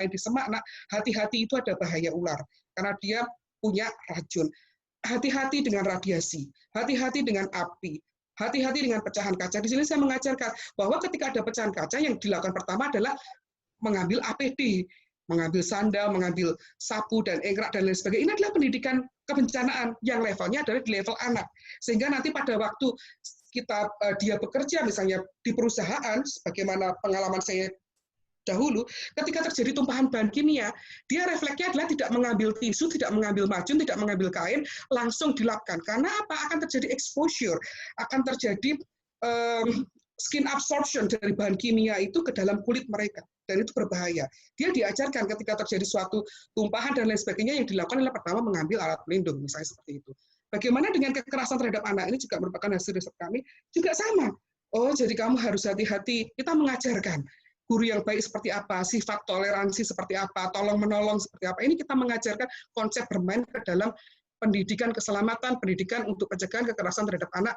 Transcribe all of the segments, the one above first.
bermain di semak, nak, hati-hati itu ada bahaya ular, karena dia punya racun. Hati-hati dengan radiasi, hati-hati dengan api, hati-hati dengan pecahan kaca. Di sini saya mengajarkan bahwa ketika ada pecahan kaca, yang dilakukan pertama adalah mengambil APD, mengambil sandal, mengambil sapu dan engkrak dan lain sebagainya. Ini adalah pendidikan kebencanaan yang levelnya adalah di level anak. Sehingga nanti pada waktu dia bekerja misalnya di perusahaan, sebagaimana pengalaman saya dahulu, ketika terjadi tumpahan bahan kimia, dia refleksnya adalah tidak mengambil tisu, tidak mengambil macun, tidak mengambil kain, langsung dilapkan. Karena apa? Akan terjadi exposure, akan terjadi skin absorption dari bahan kimia itu ke dalam kulit mereka, dan itu berbahaya. Dia diajarkan ketika terjadi suatu tumpahan dan lain sebagainya, yang dilakukan adalah pertama mengambil alat pelindung, misalnya seperti itu. Bagaimana dengan kekerasan terhadap anak? Ini juga merupakan hasil riset kami, juga sama. Oh, jadi kamu harus hati-hati. Kita mengajarkan guru yang baik seperti apa, sifat toleransi seperti apa, tolong-menolong seperti apa. Ini kita mengajarkan konsep bermain ke dalam pendidikan keselamatan, pendidikan untuk pencegahan kekerasan terhadap anak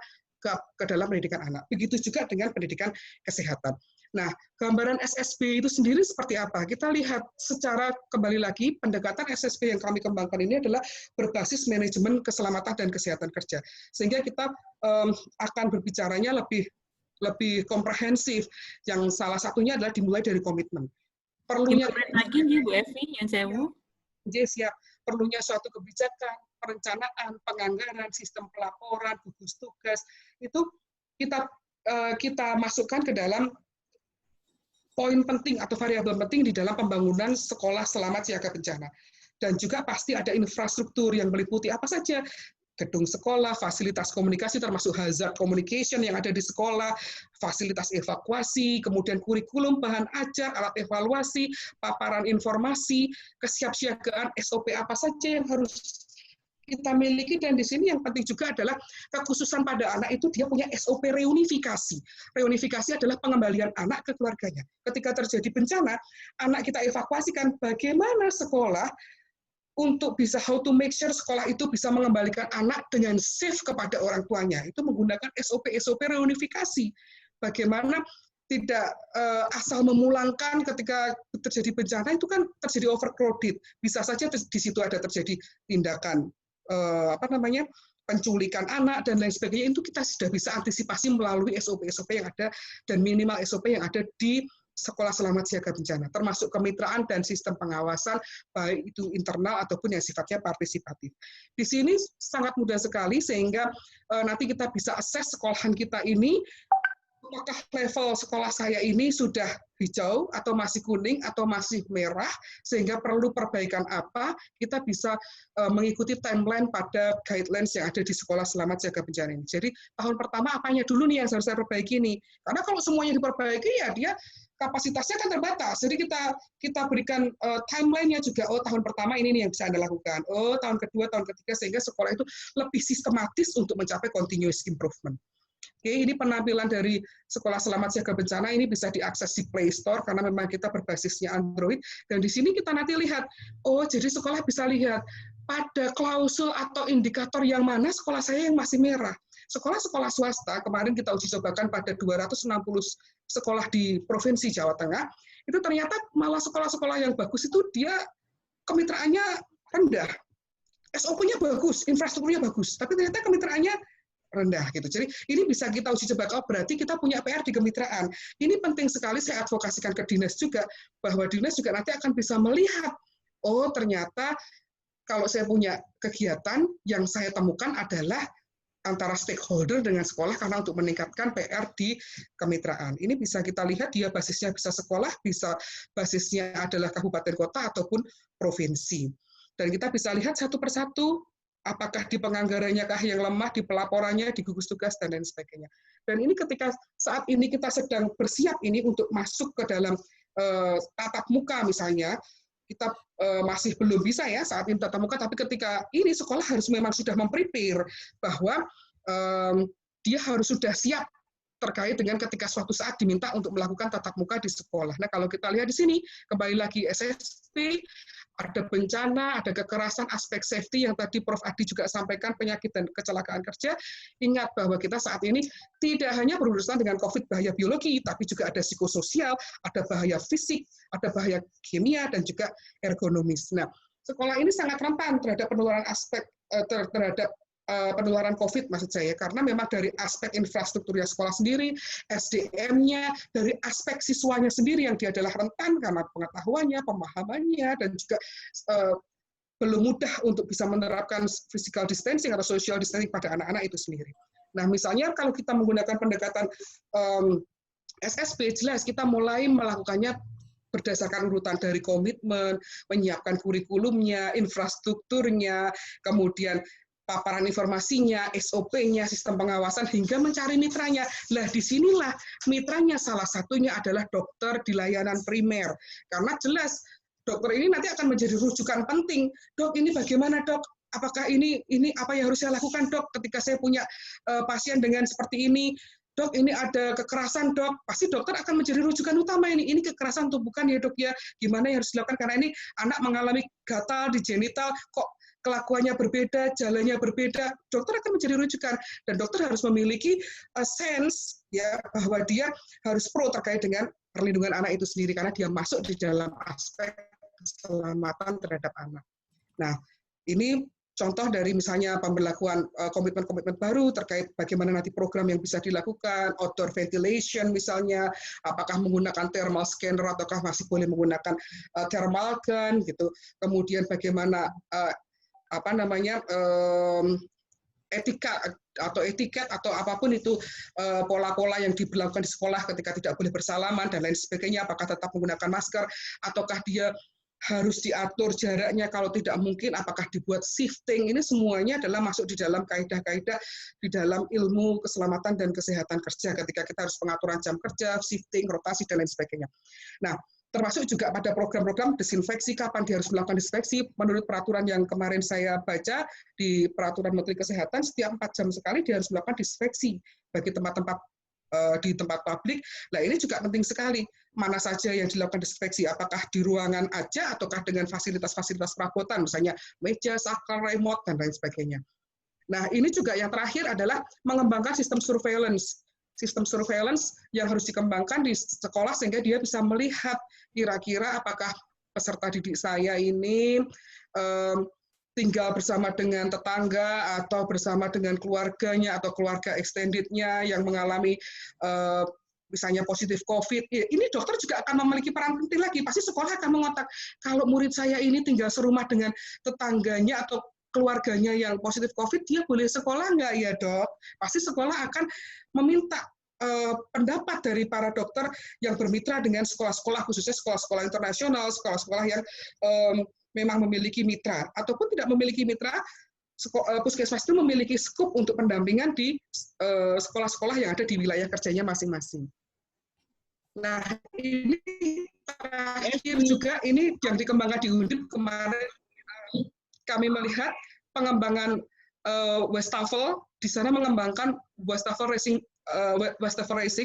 ke dalam pendidikan anak. Begitu juga dengan pendidikan kesehatan. Nah, gambaran SSB itu sendiri seperti apa? Kita lihat secara kembali lagi, pendekatan SSB yang kami kembangkan ini adalah berbasis manajemen keselamatan dan kesehatan kerja. Sehingga kita akan berbicaranya lebih komprehensif. Yang salah satunya adalah dimulai dari komitmen. Perlunya lagi nih Bu Evi yang saya mau. Siap. Perlunya suatu kebijakan, perencanaan, penganggaran, sistem pelaporan, gugus tugas, itu kita masukkan ke dalam poin penting atau variabel penting di dalam pembangunan sekolah selamat siaga bencana. Dan juga pasti ada infrastruktur yang meliputi apa saja, gedung sekolah, fasilitas komunikasi termasuk hazard communication yang ada di sekolah, fasilitas evakuasi, kemudian kurikulum, bahan ajar, alat evaluasi, paparan informasi, kesiapsiagaan SOP apa saja yang harus kita miliki. Dan di sini yang penting juga adalah kekhususan pada anak itu dia punya SOP reunifikasi. Reunifikasi adalah pengembalian anak ke keluarganya. Ketika terjadi bencana, anak kita evakuasikan, bagaimana sekolah untuk bisa how to make sure sekolah itu bisa mengembalikan anak dengan safe kepada orang tuanya. Itu menggunakan SOP reunifikasi. Bagaimana tidak asal memulangkan ketika terjadi bencana, itu kan terjadi overcrowded. Bisa saja di situ ada terjadi tindakan penculikan anak dan lain sebagainya. Itu kita sudah bisa antisipasi melalui SOP yang ada dan minimal SOP yang ada di sekolah selamat siaga bencana, termasuk kemitraan dan sistem pengawasan, baik itu internal ataupun yang sifatnya partisipatif. Di sini sangat mudah sekali, sehingga nanti kita bisa akses sekolahan kita ini, apakah level sekolah saya ini sudah hijau, atau masih kuning, atau masih merah, sehingga perlu perbaikan apa, kita bisa mengikuti timeline pada guidelines yang ada di sekolah selamat siaga bencana ini. Jadi tahun pertama apanya dulu nih yang harus saya perbaiki nih? Karena kalau semuanya diperbaiki, ya dia kapasitasnya kan terbatas. Jadi kita berikan timeline-nya juga. Oh, tahun pertama ini nih yang bisa Anda lakukan. Oh, tahun kedua, tahun ketiga, sehingga sekolah itu lebih sistematis untuk mencapai continuous improvement. Oke, ini penampilan dari sekolah selamat siaga bencana. Ini bisa diakses di Play Store karena memang kita berbasisnya Android. Dan di sini kita nanti lihat, oh, jadi sekolah bisa lihat pada klausul atau indikator yang mana sekolah saya yang masih merah. Sekolah-sekolah swasta, kemarin kita uji cobakan pada 260 sekolah di Provinsi Jawa Tengah, itu ternyata malah sekolah-sekolah yang bagus itu dia kemitraannya rendah. SOP-nya bagus, infrastrukturnya bagus, tapi ternyata kemitraannya rendah gitu. Jadi ini bisa kita uji coba, oh berarti kita punya PR di kemitraan. Ini penting sekali saya advokasikan ke dinas juga, bahwa dinas juga nanti akan bisa melihat, oh ternyata kalau saya punya kegiatan yang saya temukan adalah antara stakeholder dengan sekolah karena untuk meningkatkan PR di kemitraan. Ini bisa kita lihat dia basisnya bisa sekolah, bisa basisnya adalah kabupaten kota ataupun provinsi. Dan kita bisa lihat satu persatu apakah di penganggarannya kah yang lemah, di pelaporannya, di gugus tugas dan lain sebagainya. Dan ini ketika saat ini kita sedang bersiap ini untuk masuk ke dalam tatap muka misalnya, kita masih belum bisa ya saat ini tatap muka, tapi ketika ini sekolah harus memang sudah memprepare bahwa dia harus sudah siap terkait dengan ketika suatu saat diminta untuk melakukan tatap muka di sekolah. Nah, kalau kita lihat di sini, kembali lagi SSB, ada bencana, ada kekerasan, aspek safety yang tadi Prof. Adi juga sampaikan, penyakit dan kecelakaan kerja, ingat bahwa kita saat ini tidak hanya berurusan dengan COVID bahaya biologi, tapi juga ada psikososial, ada bahaya fisik, ada bahaya kimia, dan juga ergonomis. Nah, sekolah ini sangat rentan terhadap penularan terhadap penularan COVID maksud saya, karena memang dari aspek infrastrukturnya sekolah sendiri, SDM-nya, dari aspek siswanya sendiri yang dia adalah rentan karena pengetahuannya, pemahamannya, dan juga belum mudah untuk bisa menerapkan physical distancing atau social distancing pada anak-anak itu sendiri. Nah, misalnya kalau kita menggunakan pendekatan SSB, jelas kita mulai melakukannya berdasarkan urutan dari komitmen, menyiapkan kurikulumnya, infrastrukturnya, kemudian paparan informasinya, SOP-nya, sistem pengawasan, hingga mencari mitranya. Nah, disinilah mitranya salah satunya adalah dokter di layanan primer. Karena jelas, dokter ini nanti akan menjadi rujukan penting. Dok, ini bagaimana dok? Apakah ini apa yang harus saya lakukan dok ketika saya punya pasien dengan seperti ini? Dok, ini ada kekerasan dok, pasti dokter akan menjadi rujukan utama ini. Ini kekerasan atau bukan ya dok ya? Gimana yang harus dilakukan? Karena ini anak mengalami gatal di genital, kok kelakuannya berbeda, jalannya berbeda, dokter akan menjadi rujukan, dan dokter harus memiliki sense ya bahwa dia harus pro terkait dengan perlindungan anak itu sendiri karena dia masuk di dalam aspek keselamatan terhadap anak. Nah, ini contoh dari misalnya pemberlakuan komitmen-komitmen baru terkait bagaimana nanti program yang bisa dilakukan, outdoor ventilation misalnya, apakah menggunakan thermal scanner ataukah masih boleh menggunakan thermal gun gitu. Kemudian bagaimana etika atau etiket atau apapun itu pola-pola yang diberlakukan di sekolah ketika tidak boleh bersalaman dan lain sebagainya, apakah tetap menggunakan masker ataukah dia harus diatur jaraknya, kalau tidak mungkin apakah dibuat shifting. Ini semuanya adalah masuk di dalam kaidah-kaidah di dalam ilmu keselamatan dan kesehatan kerja ketika kita harus pengaturan jam kerja, shifting, rotasi dan lain sebagainya. Nah, termasuk juga pada program-program disinfeksi, kapan dia harus melakukan disinfeksi. Menurut peraturan yang kemarin saya baca di peraturan Menteri Kesehatan, setiap 4 jam sekali dia harus melakukan disinfeksi bagi tempat-tempat di tempat publik. Nah, ini juga penting sekali. Mana saja yang dilakukan disinfeksi, apakah di ruangan aja ataukah dengan fasilitas-fasilitas perabotan, misalnya meja, saklar, remote, dan lain sebagainya. Nah, ini juga yang terakhir adalah mengembangkan sistem surveillance. Sistem surveillance yang harus dikembangkan di sekolah sehingga dia bisa melihat kira-kira apakah peserta didik saya ini tinggal bersama dengan tetangga atau bersama dengan keluarganya atau keluarga extended-nya yang mengalami misalnya positif COVID. Ini dokter juga akan memiliki peran penting lagi. Pasti sekolah akan mengotak, kalau murid saya ini tinggal serumah dengan tetangganya atau keluarganya yang positif COVID, dia boleh sekolah nggak ya dok? Pasti sekolah akan meminta pendapat dari para dokter yang bermitra dengan sekolah-sekolah, khususnya sekolah-sekolah internasional, sekolah-sekolah yang memang memiliki mitra, ataupun tidak memiliki mitra, puskesmas itu memiliki skup untuk pendampingan di sekolah-sekolah yang ada di wilayah kerjanya masing-masing. Nah, ini terakhir juga, ini yang dikembangkan di Undip kemarin, kami melihat pengembangan Wastafel, di sana mengembangkan Wastafel Racing,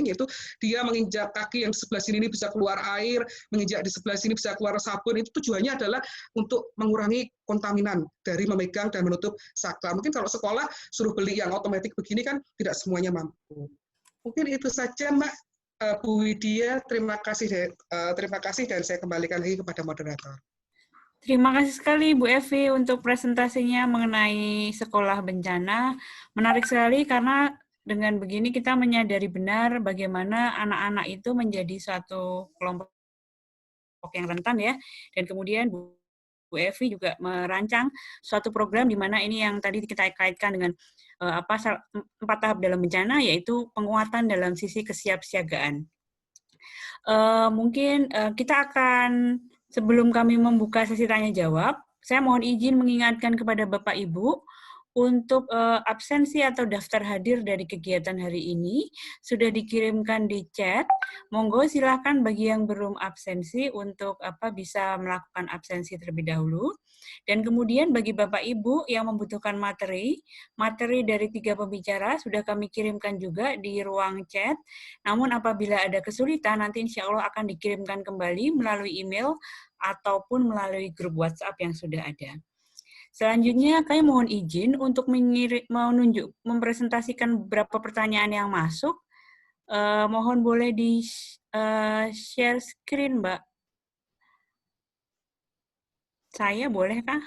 yaitu dia menginjak kaki yang di sebelah sini ini bisa keluar air, menginjak di sebelah sini bisa keluar sabun. Itu tujuannya adalah untuk mengurangi kontaminan dari memegang dan menutup saklar. Mungkin kalau sekolah suruh beli yang otomatis begini kan tidak semuanya mampu. Mungkin itu saja Mbak Bu Widya, terima kasih dan saya kembalikan lagi kepada moderator. Terima kasih sekali Bu Evi untuk presentasinya mengenai sekolah bencana. Menarik sekali karena dengan begini kita menyadari benar bagaimana anak-anak itu menjadi suatu kelompok yang rentan ya. Dan kemudian Bu Evi juga merancang suatu program di mana ini yang tadi kita kaitkan dengan 4 tahap dalam bencana, yaitu penguatan dalam sisi kesiapsiagaan. Mungkin kita akan, sebelum kami membuka sesi tanya jawab, saya mohon izin mengingatkan kepada Bapak Ibu Untuk absensi atau daftar hadir dari kegiatan hari ini sudah dikirimkan di chat. Monggo silakan bagi yang belum absensi untuk bisa melakukan absensi terlebih dahulu. Dan kemudian bagi Bapak Ibu yang membutuhkan materi dari 3 pembicara sudah kami kirimkan juga di ruang chat. Namun apabila ada kesulitan nanti insya Allah akan dikirimkan kembali melalui email ataupun melalui grup WhatsApp yang sudah ada. Selanjutnya, kami mohon izin untuk mempresentasikan beberapa pertanyaan yang masuk. Mohon boleh di-share screen, Mbak. Saya boleh kah?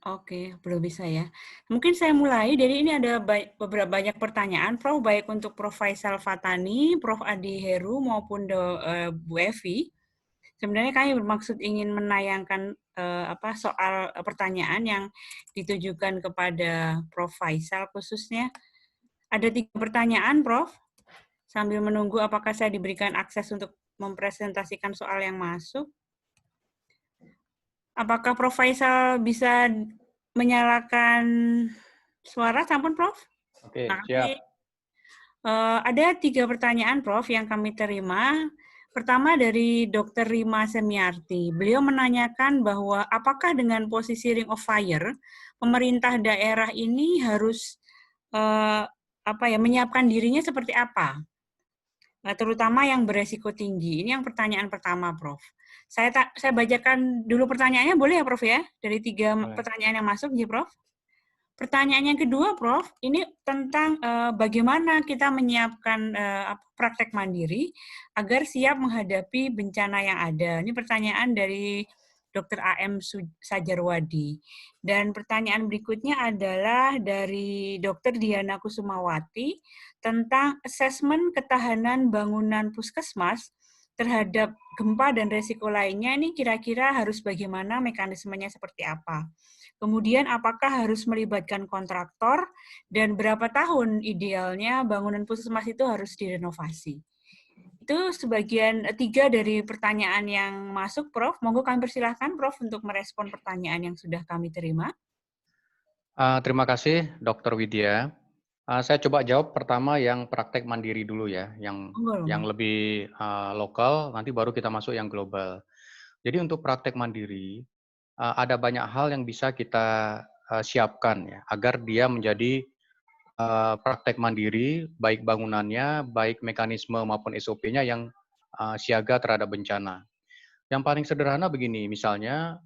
Oke, belum bisa ya. Mungkin saya mulai. Jadi ini ada beberapa banyak pertanyaan, Prof, baik untuk Prof. Faisal Fatani, Prof. Adi Heru, maupun Bu Evi. Sebenarnya kami bermaksud ingin menayangkan soal pertanyaan yang ditujukan kepada Prof. Faisal khususnya. Ada 3 pertanyaan, Prof. Sambil menunggu apakah saya diberikan akses untuk mempresentasikan soal yang masuk. Apakah Prof. Faisal bisa menyalakan suara, sampun, Prof? Oke, siap. Ada 3 pertanyaan, Prof, yang kami terima. Pertama dari Dr. Rima Semiarti. Beliau menanyakan bahwa apakah dengan posisi Ring of Fire, pemerintah daerah ini harus menyiapkan dirinya seperti apa? Terutama yang beresiko tinggi. Ini yang pertanyaan pertama, Prof. Saya bacakan dulu pertanyaannya, boleh ya, Prof ya? Dari 3 pertanyaan yang masuk, ya, Prof. Pertanyaan yang kedua, Prof, ini tentang bagaimana kita menyiapkan praktek mandiri agar siap menghadapi bencana yang ada. Ini pertanyaan dari Dr. A.M. Sajarwadi. Dan pertanyaan berikutnya adalah dari Dr. Diana Kusumawati tentang asesmen ketahanan bangunan puskesmas terhadap gempa dan resiko lainnya. Ini kira-kira harus bagaimana, mekanismenya seperti apa? Kemudian apakah harus melibatkan kontraktor dan berapa tahun idealnya bangunan puskesmas itu harus direnovasi? Itu sebagian 3 dari pertanyaan yang masuk, Prof. Monggo kami persilahkan, Prof, untuk merespon pertanyaan yang sudah kami terima. Terima kasih, Dr. Widya. Saya coba jawab pertama yang praktek mandiri dulu ya, yang lebih lokal, nanti baru kita masuk yang global. Jadi untuk praktek mandiri, ada banyak hal yang bisa kita siapkan ya, agar dia menjadi praktek mandiri, baik bangunannya, baik mekanisme maupun SOP-nya yang siaga terhadap bencana. Yang paling sederhana begini, misalnya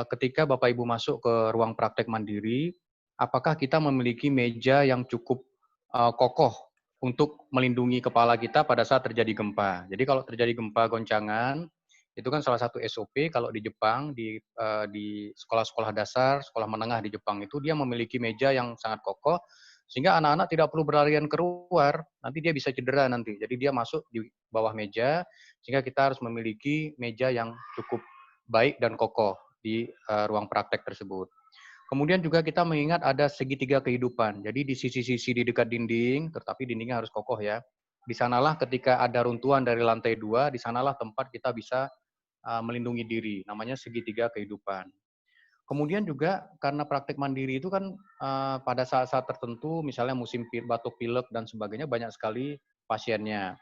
ketika Bapak Ibu masuk ke ruang praktek mandiri, apakah kita memiliki meja yang cukup kokoh untuk melindungi kepala kita pada saat terjadi gempa. Jadi kalau terjadi gempa goncangan, itu kan salah satu SOP kalau di Jepang, di sekolah-sekolah dasar, sekolah menengah di Jepang itu dia memiliki meja yang sangat kokoh, sehingga anak-anak tidak perlu berlarian keluar, nanti dia bisa cedera nanti. Jadi dia masuk di bawah meja, sehingga kita harus memiliki meja yang cukup baik dan kokoh di ruang praktek tersebut. Kemudian juga kita mengingat ada segitiga kehidupan. Jadi di sisi-sisi di dekat dinding, tetapi dindingnya harus kokoh ya. Di sanalah ketika ada runtuhan dari lantai 2, di sanalah tempat kita bisa melindungi diri, namanya segitiga kehidupan. Kemudian juga karena praktek mandiri itu kan pada saat-saat tertentu, misalnya musim batuk pilek dan sebagainya, banyak sekali pasiennya.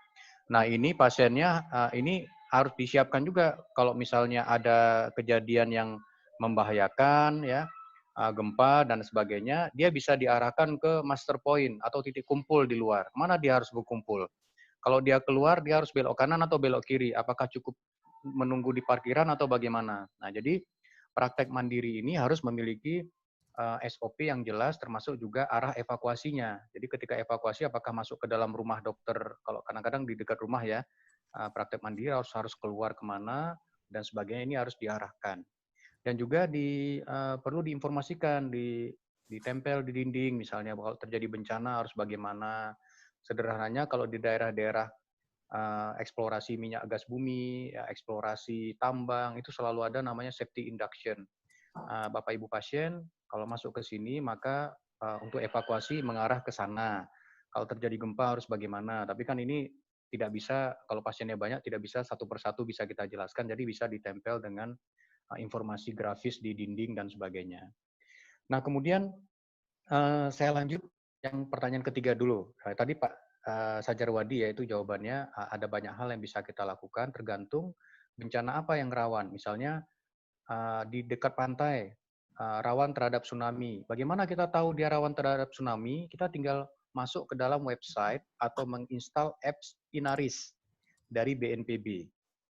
Nah ini pasiennya ini harus disiapkan juga kalau misalnya ada kejadian yang membahayakan ya, gempa dan sebagainya, dia bisa diarahkan ke master point atau titik kumpul di luar. Mana dia harus berkumpul? Kalau dia keluar, dia harus belok kanan atau belok kiri. Apakah cukup menunggu di parkiran atau bagaimana? Nah, jadi praktek mandiri ini harus memiliki SOP yang jelas, termasuk juga arah evakuasinya. Jadi ketika evakuasi, apakah masuk ke dalam rumah dokter? Kalau kadang-kadang di dekat rumah ya, praktek mandiri harus keluar kemana dan sebagainya, ini harus diarahkan. Dan juga perlu diinformasikan, ditempel di dinding, misalnya kalau terjadi bencana harus bagaimana. Sederhananya kalau di daerah-daerah eksplorasi minyak gas bumi, ya, eksplorasi tambang, itu selalu ada namanya safety induction. Bapak Ibu pasien, kalau masuk ke sini, maka untuk evakuasi mengarah ke sana. Kalau terjadi gempa harus bagaimana. Tapi kan ini tidak bisa, kalau pasiennya banyak, tidak bisa satu persatu bisa kita jelaskan, jadi bisa ditempel dengan informasi grafis di dinding dan sebagainya. Nah, kemudian saya lanjut yang pertanyaan ketiga dulu. Tadi Pak Sajarwadi, yaitu jawabannya ada banyak hal yang bisa kita lakukan tergantung bencana apa yang rawan. Misalnya di dekat pantai, rawan terhadap tsunami. Bagaimana kita tahu dia rawan terhadap tsunami? Kita tinggal masuk ke dalam website atau menginstal apps Inaris dari BNPB.